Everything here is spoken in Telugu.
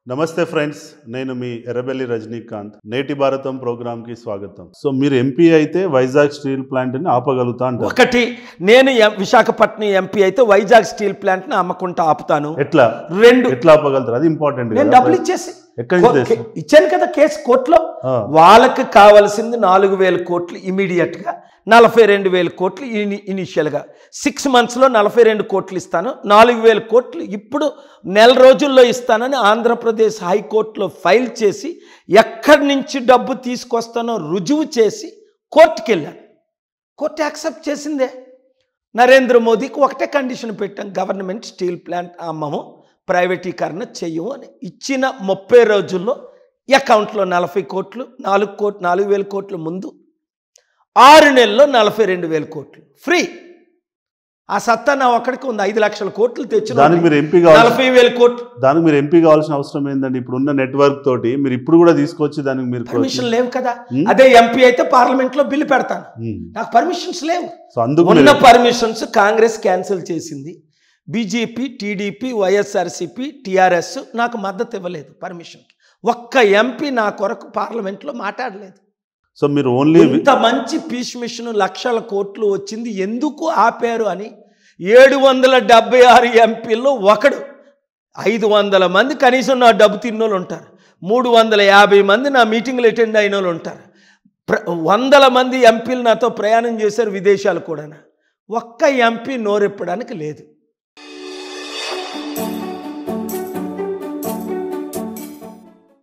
నమస్తే ఫ్రెండ్స్, నేను మీ ఎర్రబెల్లి రజనీకాంత్. నేటి భారతం ప్రోగ్రామ్ కి స్వాగతం. సో మీరు ఎంపీ అయితే వైజాగ్ స్టీల్ ప్లాంట్ ని ఆపగలుగుతా అంటారు. ఒకటి, నేను విశాఖపట్నం ఎంపీ అయితే వైజాగ్ స్టీల్ ప్లాంట్ ని అమ్మకుంటా ఆపుతాను. ఎట్లా ఎట్లా ఆపగలుగుతారు? అది ఇంపార్టెంట్. నేను డబ్బులు ఇచ్చేసి ఇచ్చాను కదా కేసు కోర్టులో. వాళ్ళకి కావాల్సింది 4,000 కోట్లు ఇమీడియట్ గా, 42,000 కోట్లు ఇనిషియల్ గా. 6 months లో 42 కోట్లు ఇస్తాను, 4,000 కోట్లు ఇప్పుడు నెల రోజుల్లో ఇస్తానని ఆంధ్రప్రదేశ్ హైకోర్టులో ఫైల్ చేసి ఎక్కడి నుంచి డబ్బు తీసుకొస్తానో రుజువు చేసి కోర్టుకి వెళ్ళాను. కోర్టు యాక్సెప్ట్ చేసిందే. నరేంద్ర మోదీకి ఒకటే కండిషన్ పెట్టాం, గవర్నమెంట్ స్టీల్ ప్లాంట్ అమ్మము, ప్రైవేటీకరణ చెయ్యము అని. ఇచ్చిన 30 రోజుల్లో అకౌంట్లో 40 కోట్లు, 4,000 కోట్లు ముందు, 6 నెలల్లో 42,000 కోట్లు ఫ్రీ. ఆ సత్తా నా ఒక్కడికి ఉంది. 5 లక్షల కోట్లు తెచ్చిన 40,000 కోట్లు. దానికి మీరు ఎంపీ కావాల్సిన అవసరం ఏందండి? ఇప్పుడున్న నెట్వర్క్ తోటి మీరు ఇప్పుడు కూడా తీసుకొచ్చి దానికి మీరు పర్మిషన్ లేవు కదా. అదే ఎంపీ అయితే పార్లమెంట్ లో బిల్లు పెడతాను. నాకు పర్మిషన్స్ లేవు. ఉన్న పర్మిషన్స్ కాంగ్రెస్ క్యాన్సిల్ చేసింది. బీజేపీ, టీడీపీ, వైఎస్ఆర్సీపీ, టీఆర్ఎస్ నాకు మద్దతు ఇవ్వలేదు పర్మిషన్కి. ఒక్క ఎంపీ నా కొరకు పార్లమెంట్లో మాట్లాడలేదు. సో మీరు ఓన్లీ ఇంత మంచి పీస్ మిషన్ లక్షల కోట్లు వచ్చింది ఎందుకు ఆపారు అని 776 ఎంపీల్లో ఒకడు. 500 మంది కనీసం నా డబ్బు తిన్నోళ్ళు ఉంటారు, 350 మంది నా మీటింగ్లు అటెండ్ అయిన వాళ్ళు ఉంటారు, 100 మంది ఎంపీలు నాతో ప్రయాణం చేశారు విదేశాలు కూడా. ఒక్క ఎంపీ నోరెప్పడానికి లేదు.